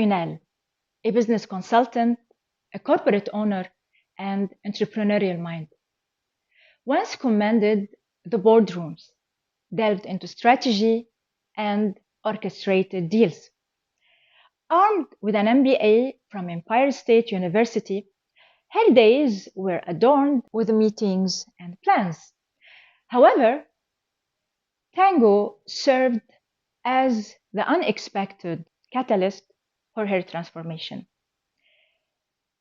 Ünal, a business consultant, a corporate owner, and entrepreneurial mind. Once commanded the boardrooms, delved into strategy, and orchestrated deals. Armed with an MBA from Empire State University, her days were adorned with meetings and plans. However, Tango served as the unexpected catalyst for her transformation.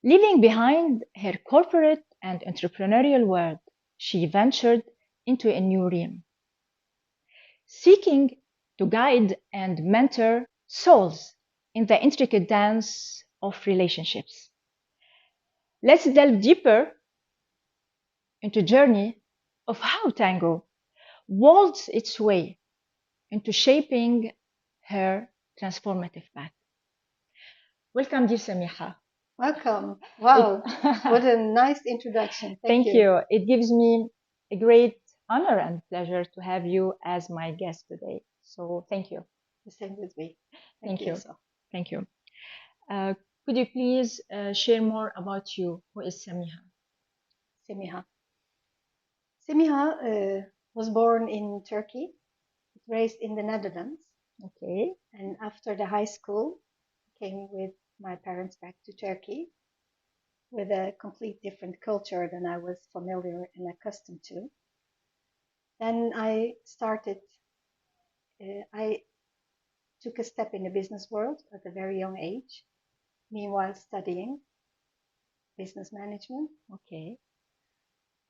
Leaving behind her corporate and entrepreneurial world, she ventured into a new realm, seeking to guide and mentor souls in the intricate dance of relationships. Let's delve deeper into journey of how Tango waltz its way into shaping her transformative path. Welcome, dear Semiha. Welcome. Wow, what a nice introduction. Thank you. It gives me a great honor and pleasure to have you as my guest today. So thank you. The same with me. Thank you. Thank you. Could you please share more about you? Who is Semiha? Semiha. Semiha was born in Turkey, raised in the Netherlands. Okay. And after the high school, came with my parents back to Turkey with a complete different culture than I was familiar and accustomed to. Then I took a step in the business world at a very young age, meanwhile studying business management. Okay.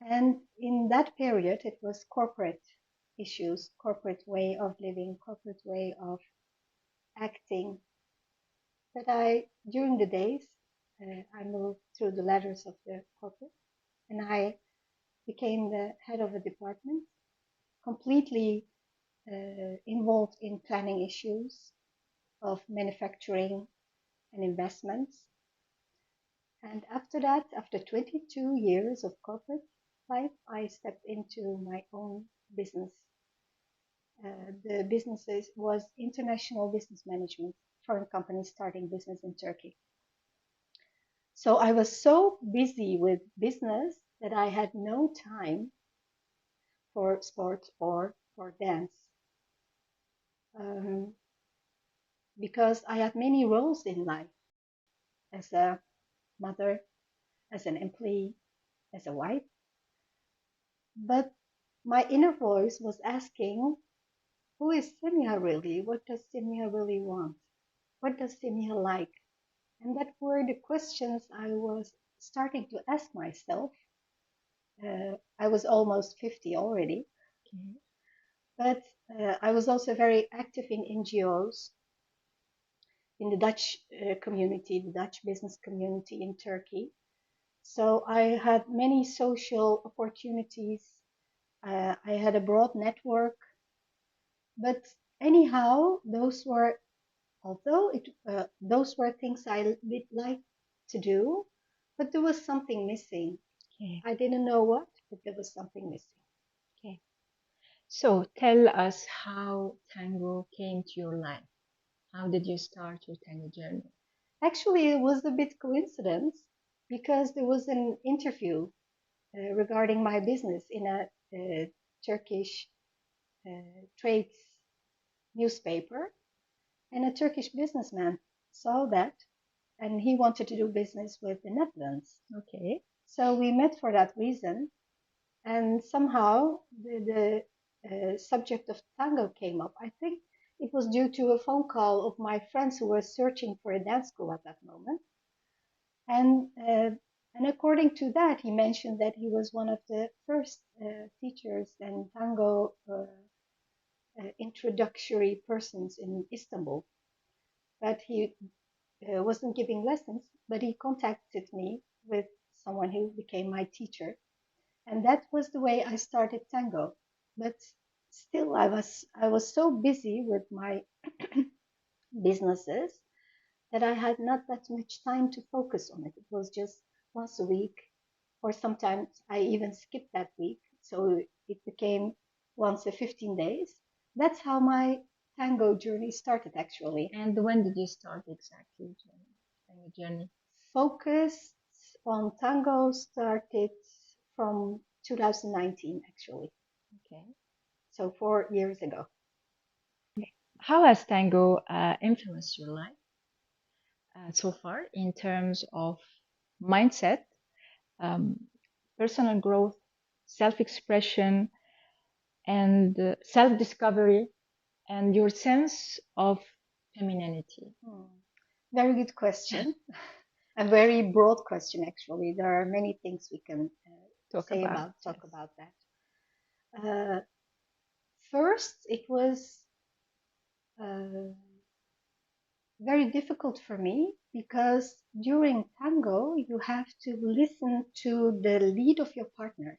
And in that period, it was corporate issues, corporate way of living, corporate way of acting. That during the days, I moved through the ladders of the corporate, and I became the head of a department, completely involved in planning issues of manufacturing and investments. And after that, after 22 years of corporate life, I stepped into my own business. The business was international business management, foreign companies starting business in Turkey. So I was so busy with business that I had no time for sport or for dance. Because I had many roles in life as a mother, as an employee, as a wife. But my inner voice was asking, who is Semiha really? What does Semiha really want? What does Semiha like? And that were the questions I was starting to ask myself. I was almost 50 already. Okay. But I was also very active in NGOs, in the Dutch community, the Dutch business community in Turkey. So I had many social opportunities. I had a broad network. But anyhow, those were things I did like to do, but there was something missing. Okay. I didn't know what, but there was something missing. Okay. So tell us how Tango came to your life. How did you start your Tango journey? Actually, it was a bit coincidence because there was an interview regarding my business in a Turkish trades newspaper, and a Turkish businessman saw that, and he wanted to do business with the Netherlands. Okay. So we met for that reason, and somehow the subject of tango came up. I think it was due to a phone call of my friends who were searching for a dance school at that moment. And according to that, he mentioned that he was one of the first teachers and tango introductory persons in Istanbul. But he wasn't giving lessons, but he contacted me with someone who became my teacher. And that was the way I started tango. But still, I was so busy with my businesses that I had not that much time to focus on it. It was just once a week, or sometimes I even skipped that week. So it became once a 15 days. That's how my tango journey started actually. And when did you start exactly your journey? Focus on tango started from 2019 actually. Okay. So 4 years ago. How has tango influenced your life so far in terms of mindset, um, personal growth, self-expression, and self-discovery, and your sense of femininity? Very good question. A very broad question, actually. There are many things we can Talk say about, about, yes. talk about that. First, it was uh, very difficult for me because during tango, you have to listen to the lead of your partner.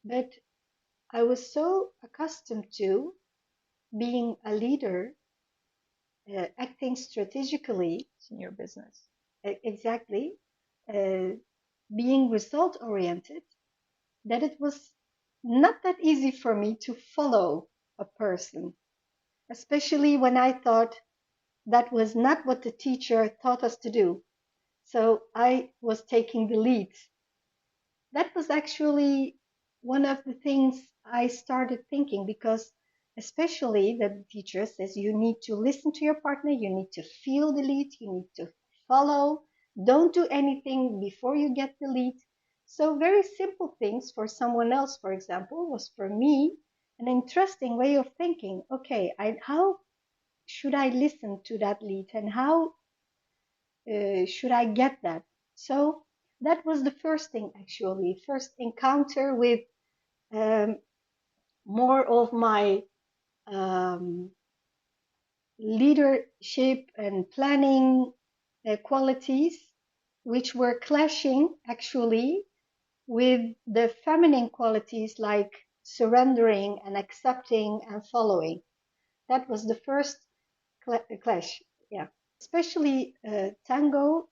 But I was so accustomed to being a leader, acting strategically. In your business. Exactly, uh, being result oriented, that it was not that easy for me to follow a person, especially when I thought that was not what the teacher taught us to do. So I was taking the lead. That was actually one of the things I started thinking because, especially the teacher says you need to listen to your partner, you need to feel the lead, you need to follow, don't do anything before you get the lead. So, very simple things for someone else, for example, was for me an interesting way of thinking. Okay, how should I listen to that lead and how should I get that? So that was the first thing, actually, first encounter with um, more of my um, leadership and planning qualities, which were clashing actually with the feminine qualities like surrendering and accepting and following. That was the first clash. Yeah. Especially tango,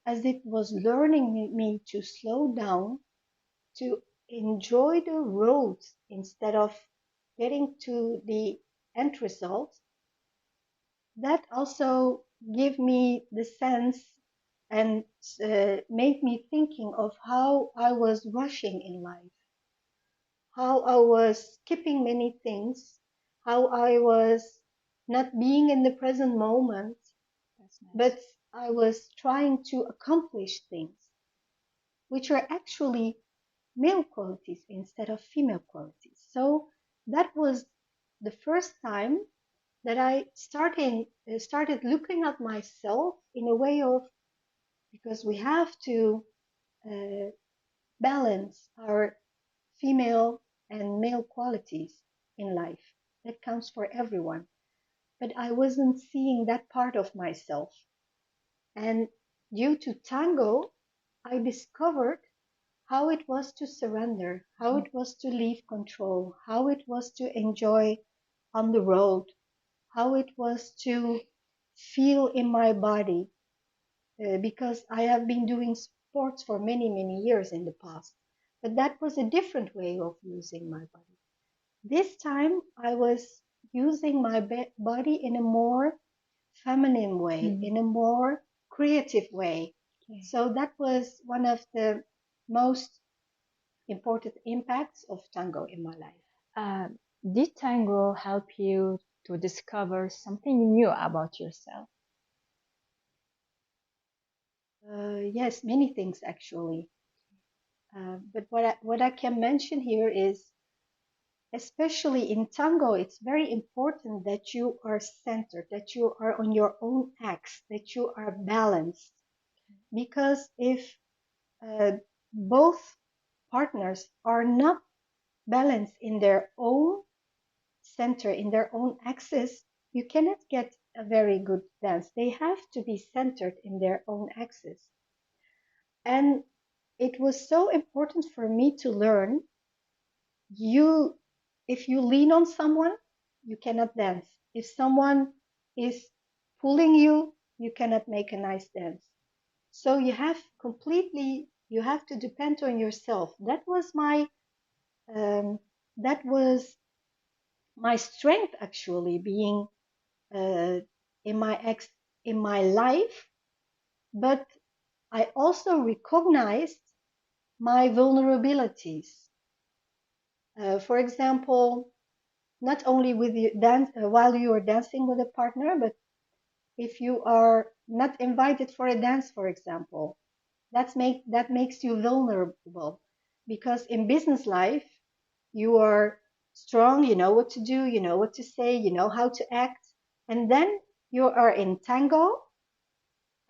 as it was learning me to slow down, to enjoy the road instead of getting to the end result. That also gave me the sense and made me thinking of how I was rushing in life, how I was skipping many things, how I was not being in the present moment, That's nice. but I was trying to accomplish things which are actually male qualities instead of female qualities. So that was the first time that I started looking at myself in a way of, because we have to uh, balance our female and male qualities in life. That counts for everyone. But I wasn't seeing that part of myself. And due to tango, I discovered how it was to surrender, how it was to leave control, how it was to enjoy on the road, how it was to feel in my body, because I have been doing sports for many, many years in the past. But that was a different way of using my body. This time I was using my body in a more feminine way, in a more creative way. Okay. So that was one of the most important impacts of tango in my life. Did tango help you to discover something new about yourself? Yes, many things actually. But what I can mention here is, especially in tango, it's very important that you are centered, that you are on your own axis, that you are balanced. Because if uh, both partners are not balanced in their own center, in their own axis, you cannot get a very good dance. They have to be centered in their own axis. And it was so important for me to learn, you if you lean on someone, you cannot dance. If someone is pulling you, you cannot make a nice dance. So you have to depend on yourself. That was um, that was my strength actually being in my life, but I also recognized my vulnerabilities. For example, not only with you dance while you are dancing with a partner, but if you are not invited for a dance, for example, that makes you vulnerable, because in business life you are strong, you know what to do, you know what to say, you know how to act, and then you are in tango,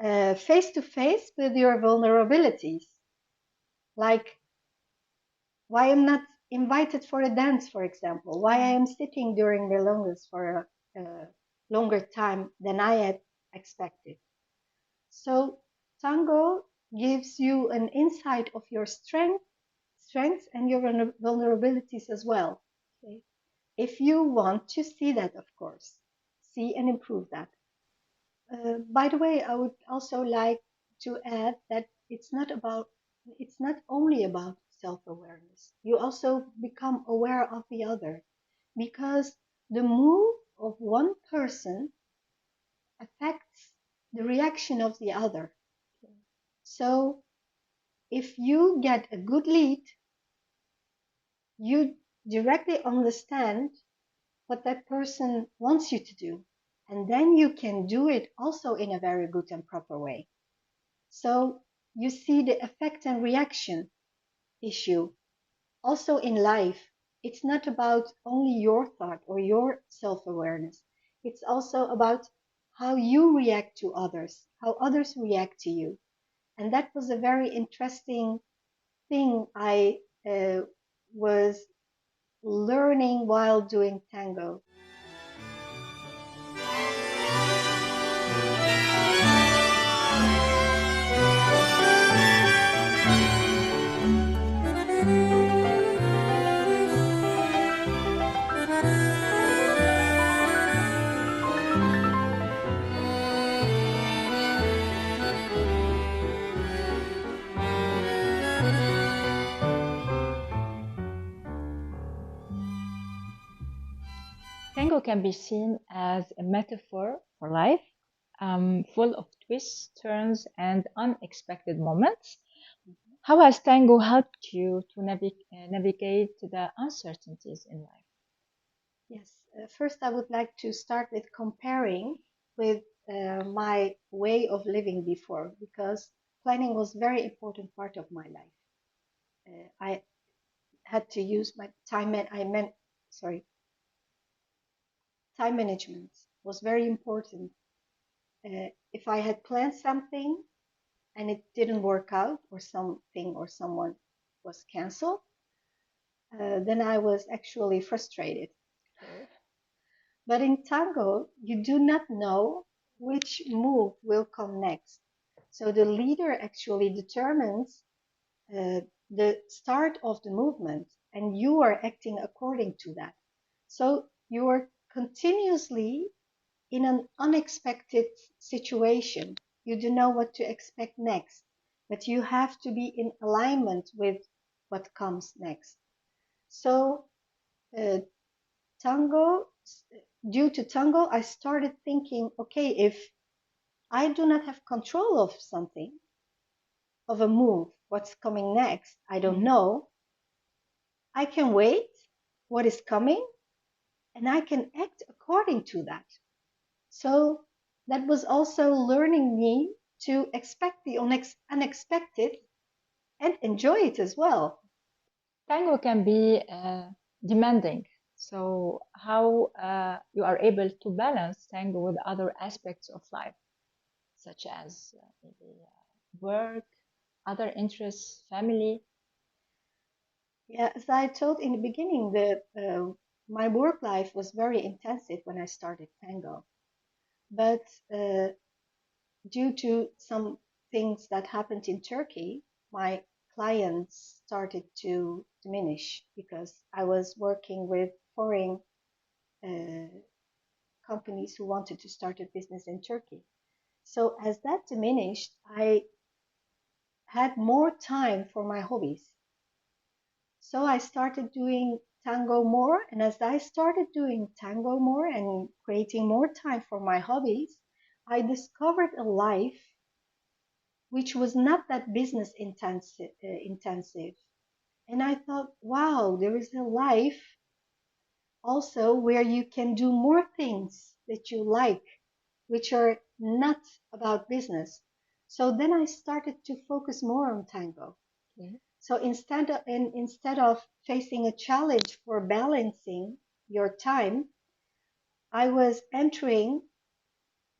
face to face with your vulnerabilities, like why I'm not invited for a dance, for example, why I am sitting during the longest for a longer time than I had expected. So tango gives you an insight of your strengths and your vulnerabilities as well. Okay? If you want to see that, of course, see and improve that. By the way, I would also like to add that it's not only about self-awareness. You also become aware of the other, because the move of one person affects the reaction of the other. So if you get a good lead, you directly understand what that person wants you to do. And then you can do it also in a very good and proper way. So you see the effect and reaction issue also in life. It's not about only your thought or your self awareness, it's also about how you react to others, how others react to you. And that was a very interesting thing I was learning while doing tango. Tango can be seen as a metaphor for life, full of twists, turns, and unexpected moments. How has tango helped you to navigate the uncertainties in life? Yes, first I would like to start with comparing with my way of living before, because planning was very important part of my life. I had to use my time, I meant, sorry, time management was very important. If I had planned something and it didn't work out, or something or someone was canceled, then I was actually frustrated. But in tango, you do not know which move will come next. So the leader actually determines the start of the movement, and you are acting according to that. So you are continuously in an unexpected situation. You don't know what to expect next, but you have to be in alignment with what comes next. So uh, tango, due to tango, I started thinking, okay, if I do not have control of something, of a move, what's coming next, I don't Mhm. know, I can wait what is coming, and I can act according to that. So that was also learning me to expect the unexpected and enjoy it as well. Tango can be demanding. So, how you are able to balance tango with other aspects of life, such as maybe work, other interests, family. Yeah, as I told in the beginning, my work life was very intensive when I started tango. But due to some things that happened in Turkey, my clients started to diminish, because I was working with foreign uh, companies who wanted to start a business in Turkey. So as that diminished, I had more time for my hobbies. So I started doing tango more. And as I started doing tango more and creating more time for my hobbies, I discovered a life which was not that business intensive. And I thought, wow, there is a life also where you can do more things that you like, which are not about business. So then I started to focus more on tango. Okay. So instead of facing a challenge for balancing your time, I was entering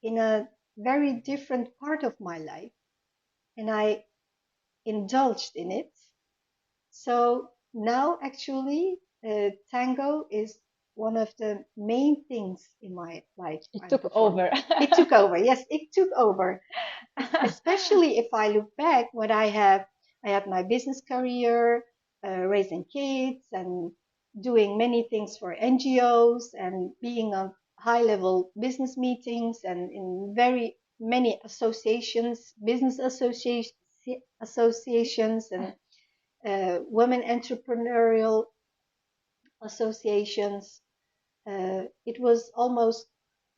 in a very different part of my life, and I indulged in it. So now, actually, tango is one of the main things in my life It I'm took performing. over. It took over. Yes, it took over. Especially if I look back when I had my business career, raising kids and doing many things for NGOs and being on high level business meetings and in very many associations, business associations and women entrepreneurial associations. It was almost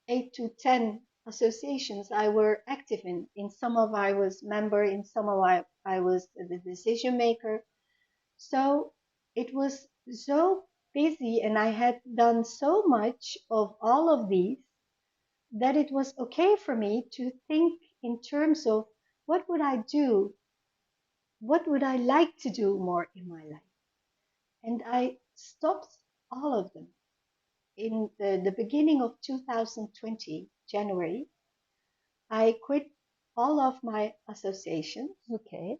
8 to 10 associations I were active in. In some of I was member, in some of I was the decision maker. So it was so busy and I had done so much of all of these that it was okay for me to think in terms of what would I do? What would I like to do more in my life? And I stopped all of them. In the beginning of 2020, January, I quit all of my associations. Okay.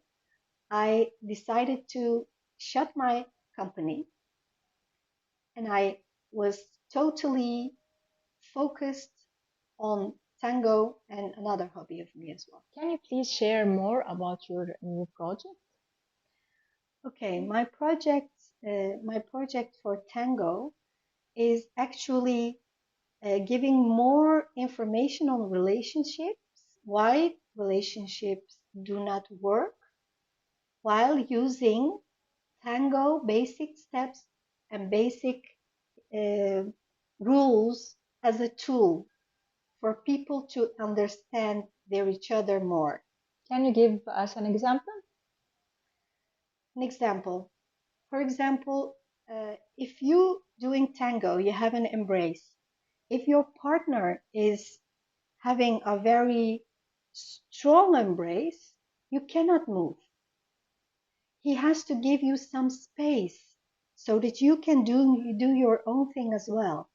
I decided to shut my company and I was totally focused on tango and another hobby of me as well. Can you please share more about your new project? Okay, my project for tango is actually giving more information on relationships, why relationships do not work, while using tango basic steps and basic uh, rules as a tool for people to understand their each other more. Can you give us an example? An example, for example, if you doing tango, you have an embrace. If your partner is having a very strong embrace, you cannot move. He has to give you some space so that you can do your own thing as well.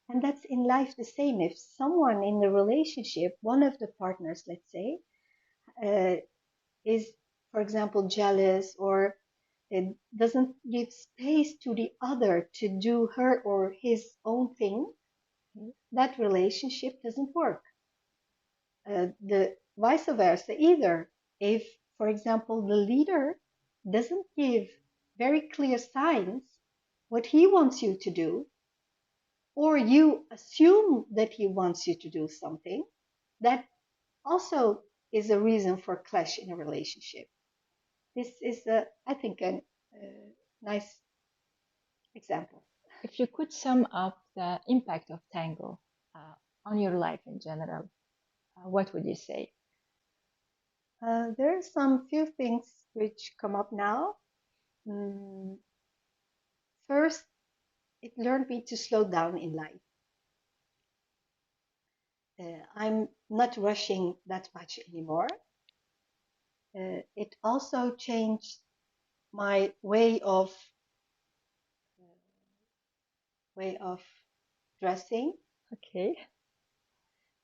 And that's in life the same. If someone in the relationship, one of the partners, let's say, uh, is, for example, jealous or it doesn't give space to the other to do her or his own thing, that relationship doesn't work. The vice versa either. If, for example, the leader doesn't give very clear signs what he wants you to do, or you assume that he wants you to do something, that also is a reason for clash in a relationship. This is, I think, a nice example. If you could sum up the impact of tango on your life in general, what would you say? There are some few things which come up now. Mm, First, it learned me to slow down in life. I'm not rushing that much anymore. It also changed my way of dressing Okay.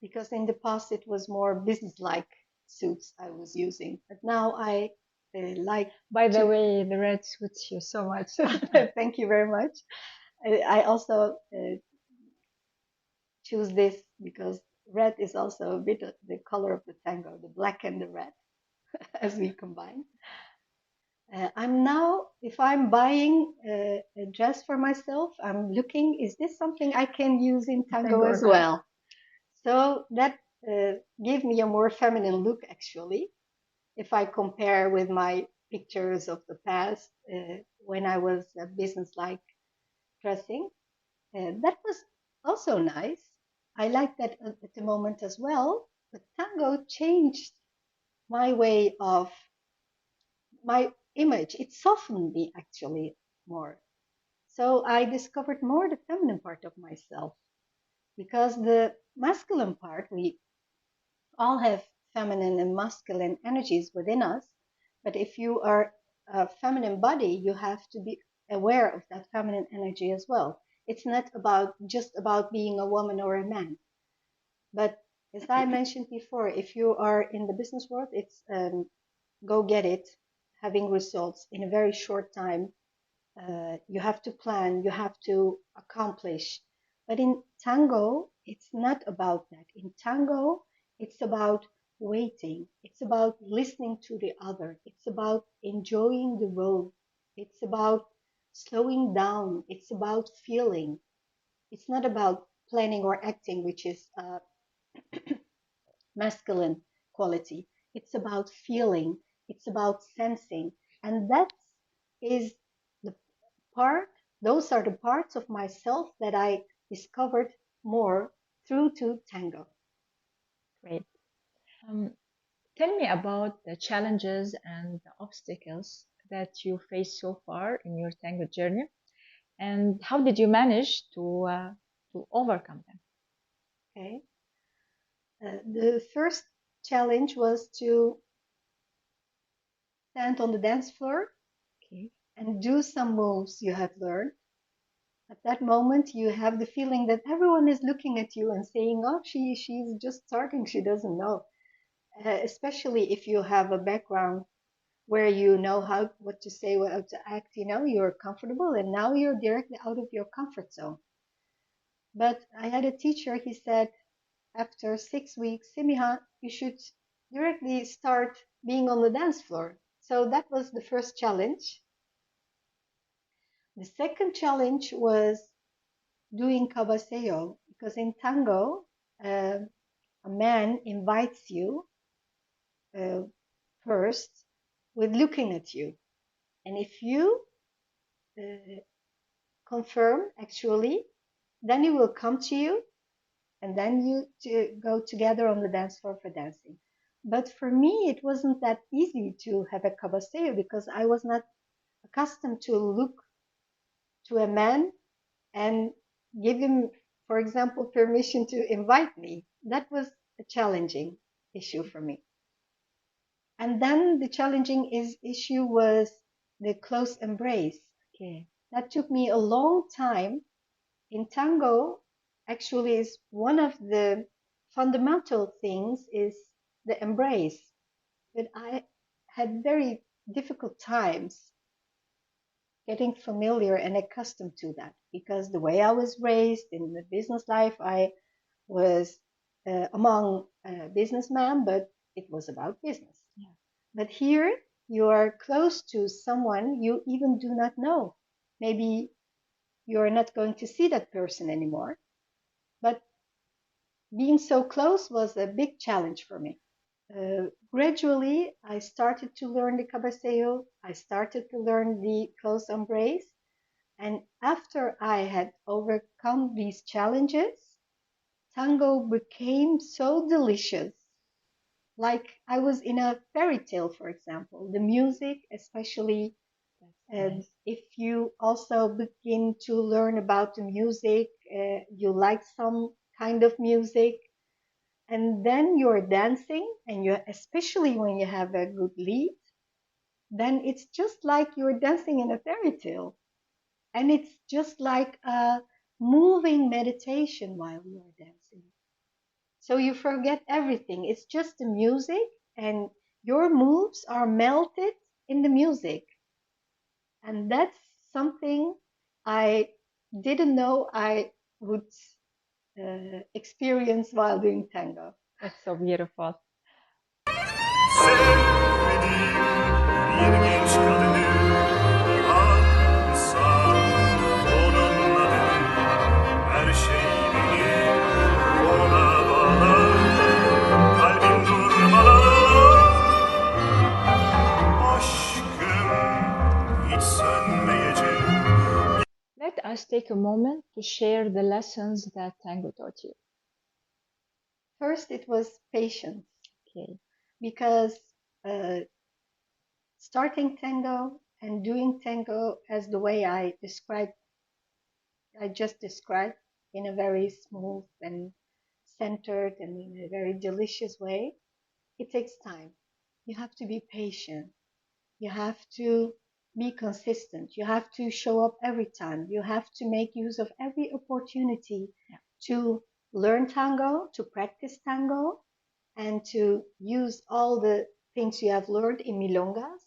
because in the past it was more business-like suits I was using, but now I like By the to. way, the red suits you so much. Thank you very much. I also choose this because red is also a bit of the color of the tango, the black and the red as we combine. I'm now, if I'm buying a dress for myself, I'm looking, is this something I can use in tango Tango or as not? well? So that gave me a more feminine look, actually, if I compare with my pictures of the past when I was business-like pressing. That was also nice. I liked that at the moment as well. But tango changed my way of my image. It softened me actually more. So I discovered more the feminine part of myself because the masculine part, we all have feminine and masculine energies within us. But if you are a feminine body, you have to be aware of that feminine energy as well. It's not about just about being a woman or a man. But as I mentioned before, if you are in the business world, it's go get it, having results in a very short time. You have to plan, you have to accomplish. But in tango, it's not about that. In tango, it's about waiting, it's about listening to the other, it's about enjoying the road, it's about slowing down, it's about feeling. It's not about planning or acting, which is masculine quality. It's about feeling, it's about sensing. And that is the part, those are the parts of myself that I discovered more through to tango. Great. Um, Tell me about the challenges and the obstacles that you faced so far in your tango journey, and how did you manage to overcome them? Okay. The first challenge was to stand on the dance floor Okay. and do some moves you have learned. At that moment, you have the feeling that everyone is looking at you and saying, "Oh, she's just starting. She doesn't know." Especially if you have a background where you know how what to say, what to act. You know, you're comfortable, and now you're directly out of your comfort zone. But I had a teacher. He said after 6 weeks, Semiha, you should directly start being on the dance floor. So that was the first challenge. The second challenge was doing cabaseo because in tango, a man invites you uh, first with looking at you. And if you uh, confirm, actually, then he will come to you and then you go together on the dance floor for dancing. But for me, it wasn't that easy to have a cabaseo because I was not accustomed to look to a man and give him, for example, permission to invite me. That was a challenging issue for me. And then the challenging issue was the close embrace. Okay. That took me a long time. In tango, actually, is one of the fundamental things is the embrace. But I had very difficult times getting familiar and accustomed to that because the way I was raised in the business life, I was among businessmen, but it was about business. Yeah. But here you are close to someone you even do not know. Maybe you're not going to see that person anymore. But being so close was a big challenge for me. Gradually, I started to learn the cabaseo. I started to learn the close embrace. And after I had overcome these challenges, tango became so delicious. Like I was in a fairy tale, for example. The music, especially Nice. if you also begin to learn about the music, you like some kind of music, and then you're dancing, and you, especially when you have a good lead, then it's just like you're dancing in a fairy tale. And it's just like a moving meditation while you're dancing. So you forget everything. It's just the music, and your moves are melted in the music. And that's something I didn't know I would experience while doing tango. That's so beautiful. Sevmediğim bir genç kadını ansa onun adını her şey beni ona bağlar kalbim durmadan aşkım hiç sönmeyecek. Let us take a moment to share the lessons that tango taught you. First, it was patience Okay. because uh, starting tango and doing tango as the way I just described, in a very smooth and centered and in a very delicious way, it takes time. You have to be patient. You have to be consistent. You have to show up every time. You have to make use of every opportunity to learn tango, to practice tango, and to use all the things you have learned in milongas.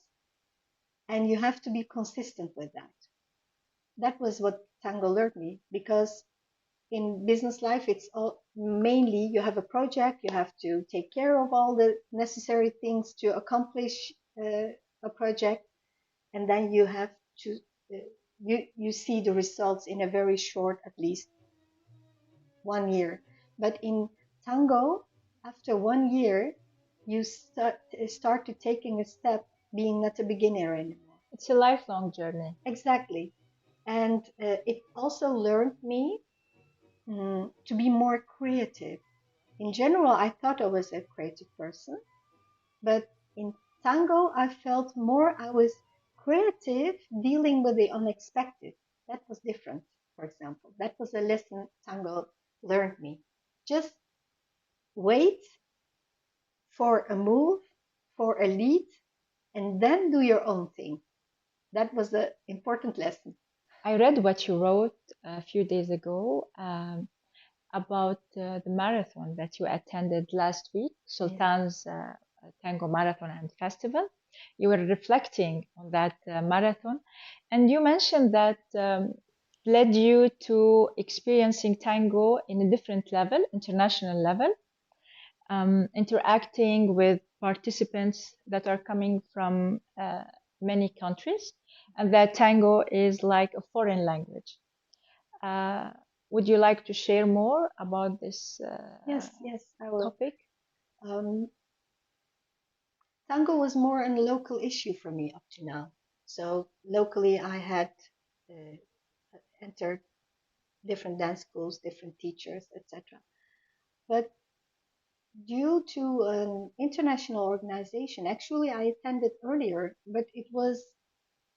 And you have to be consistent with that. That was what tango learned me, because in business life, it's all mainly you have a project, you have to take care of all the necessary things to accomplish a project, and then you have to you see the results in a very short, at least 1 year. But in tango, after 1 year, you start to taking a step, being not a beginner anymore. It's a lifelong journey. Exactly, and it also learned me to be more creative. In general, I thought I was a creative person, but in tango, I felt more I was creative dealing with the unexpected. That was different, for example. That was a lesson tango learned me. Just wait for a move, for a lead, and then do your own thing. That was an important lesson. I read what you wrote a few days ago about the marathon that you attended last week, Sultan's Tango Marathon and Festival. You were reflecting on that marathon, and you mentioned that led you to experiencing tango in a different level, international level, interacting with participants that are coming from many countries, and that tango is like a foreign language. Uh, would you like to share more about this Yes, I will. topic? Tango was more a local issue for me up to now. So locally, I had uh, entered different dance schools, different teachers, etc. But due to an international organization, actually, I attended earlier, but it was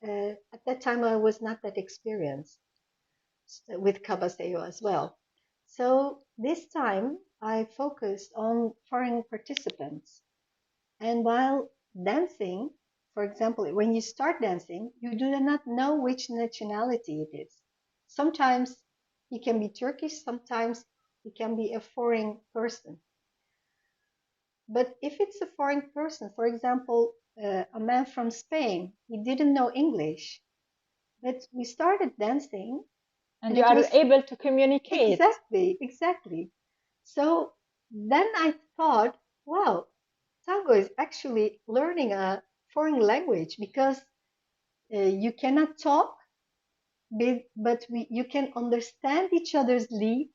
at that time I was not that experienced with Kabaseo as well. So this time I focused on foreign participants. And while dancing, for example, when you start dancing, you do not know which nationality it is. Sometimes he can be Turkish, sometimes he can be a foreign person. But if it's a foreign person, for example, a man from Spain, he didn't know English, but we started dancing, And and you it are was able to communicate. exactly. So then I thought, wow, Tango is actually learning a foreign language, because you cannot talk, but you can understand each other's lead.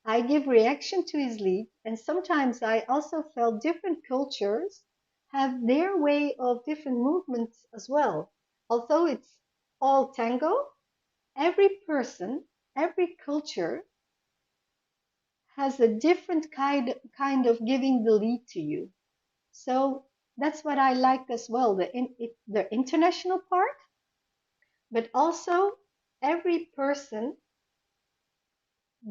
I give reaction to his lead, and sometimes I also felt different cultures have their way of different movements as well. Although it's all tango, every person, every culture has a different kind of giving the lead to you. So that's what I liked as well, the international part, but also every person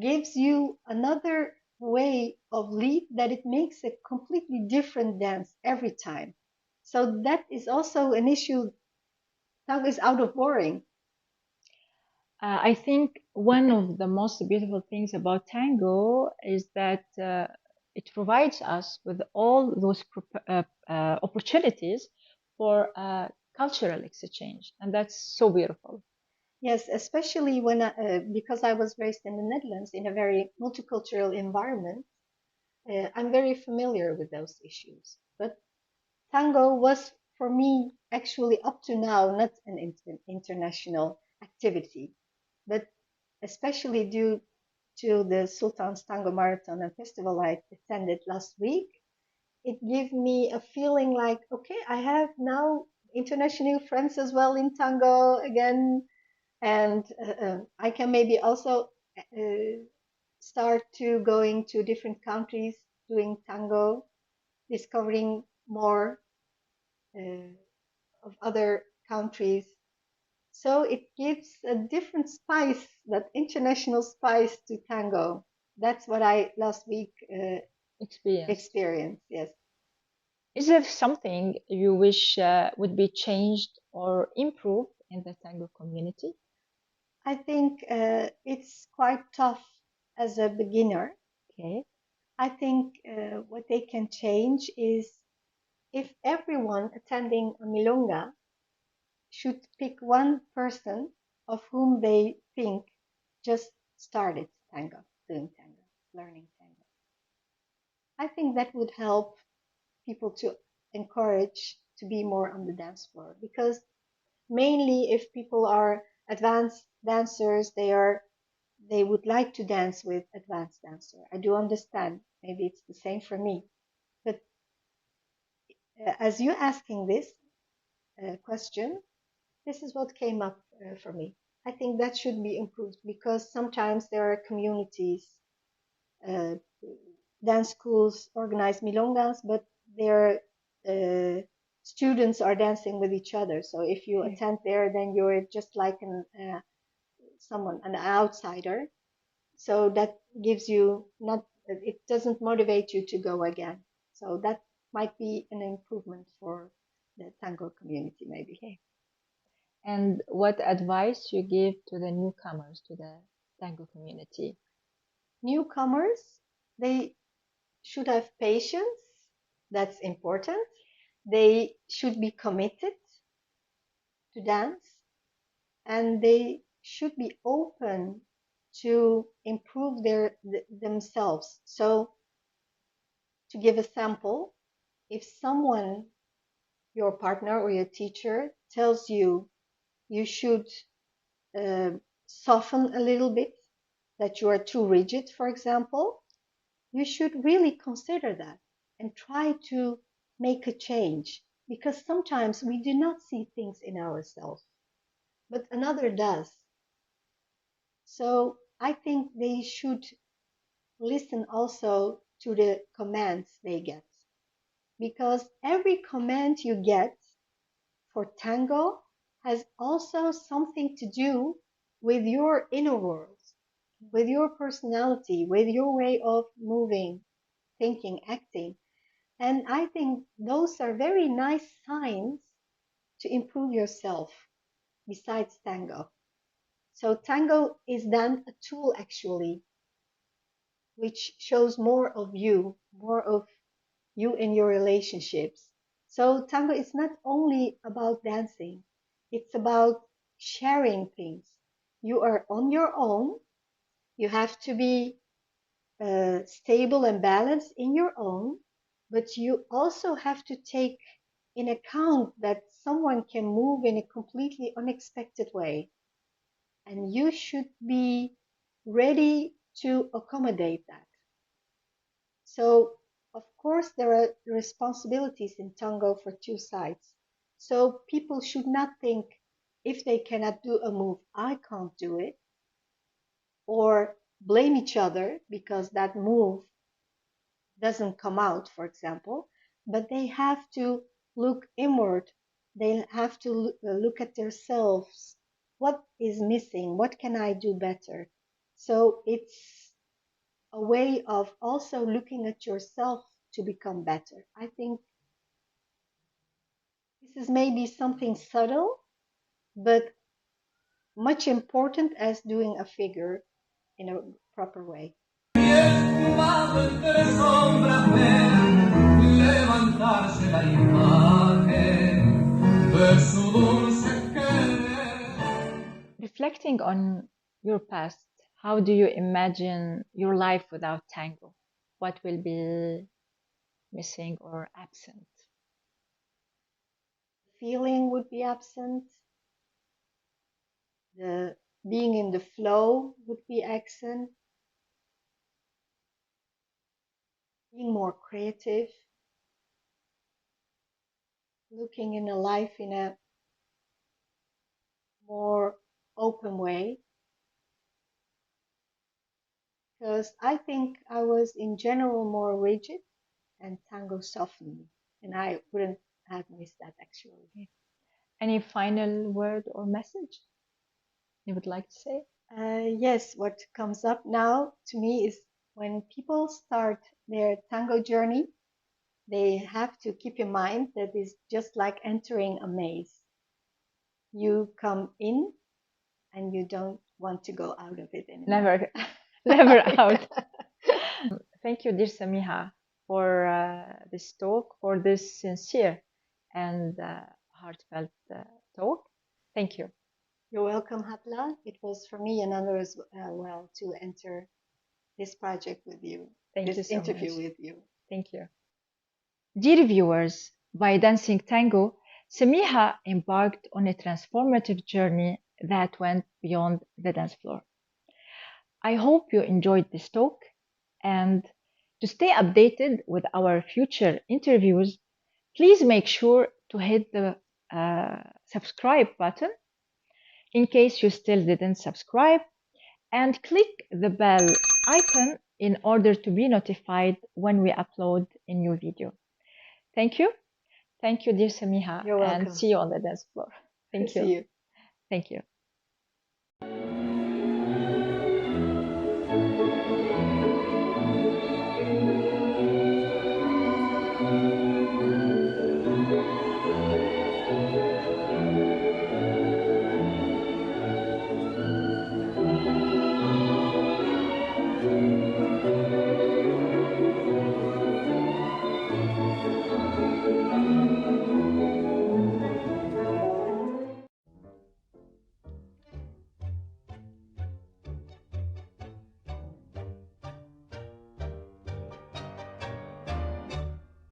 gives you another way of lead that it makes a completely different dance every time. So that is also an issue. Tango is out of boring. I think one of the most beautiful things about tango is that it provides us with all those opportunities for cultural exchange, and that's so beautiful. Yes, especially because I was raised in the Netherlands in a very multicultural environment, I'm very familiar with those issues. But tango was for me actually up to now not an international activity, but especially due to the Sultan's Tango Marathon and Festival I attended last week, it gave me a feeling like, okay, I have now international friends as well in tango again. And I can maybe also start to going to different countries, doing tango, discovering more of other countries. So it gives a different spice, that international spice to tango. That's what I last week Experience. experienced. Yes. Is there something you wish would be changed or improved in the tango community? I think it's quite tough as a beginner. Okay. I think what they can change is if everyone attending a milonga should pick one person of whom they think just started tango, doing tango, learning tango. I think that would help people to encourage to be more on the dance floor, because mainly if people are advanced dancers, they would like to dance with advanced dancer. I do understand. Maybe it's the same for me. But as you asking this question, this is what came up for me. I think that should be improved, because sometimes there are communities, uh, dance schools organize milongas, but their students are dancing with each other. So if you Okay. attend there, then you're just like an outsider. So that gives you not, it doesn't motivate you to go again. So that might be an improvement for the tango community, maybe. Okay. And what advice you give to the newcomers to the tango community? Newcomers, they should have patience. That's important. They should be committed to dance, and they should be open to improve themselves. So, to give a sample, if someone, your partner or your teacher, tells you you should uh, soften a little bit, that you are too rigid, for example, you should really consider that and try to make a change, because sometimes we do not see things in ourselves, but another does. So I think they should listen also to the commands they get, because every command you get for tango has also something to do with your inner world, with your personality, with your way of moving, thinking, acting. And I think those are very nice signs to improve yourself besides tango. So tango is then a tool actually, which shows more of you in your relationships. So tango is not only about dancing, it's about sharing things. You are on your own. You have to be stable and balanced in your own, but you also have to take in account that someone can move in a completely unexpected way, and you should be ready to accommodate that. So, of course, there are responsibilities in tango for two sides. So, people should not think, if they cannot do a move, I can't do it, or blame each other because that move doesn't come out, for example, but they have to look inward. They have to look at themselves. What is missing? What can I do better? So it's a way of also looking at yourself to become better. I think this is maybe something subtle, but much important as doing a figure in a proper way. Reflecting on your past, how do you imagine your life without tango? What will be missing or absent? Feeling would be absent. The being in the flow would be absent. Being more creative, looking in a life in a more open open way, because I think I was in general more rigid and Tango softened me, and I wouldn't have missed that actually. Any final word or message you would like to say? Yes, what comes up now to me is when people start their Tango journey, they have to keep in mind that it's just like entering a maze. You come in and you don't want to go out of it anymore. Never out. Thank you, dear Semiha, for this talk, for this sincere and heartfelt talk. Thank you. You're welcome, Hapla. It was for me an honor as well to enter this project with you, Thank you this so interview much. with you. Thank you. Dear viewers, by dancing tango, Semiha embarked on a transformative journey that went beyond the dance floor. I hope you enjoyed this talk, and to stay updated with our future interviews, please make sure to hit the subscribe button in case you still didn't subscribe, and click the bell icon in order to be notified when we upload a new video. Thank you. Thank you, dear Semiha, You're welcome. and see you on the dance floor. Thank you. See you. Thank you.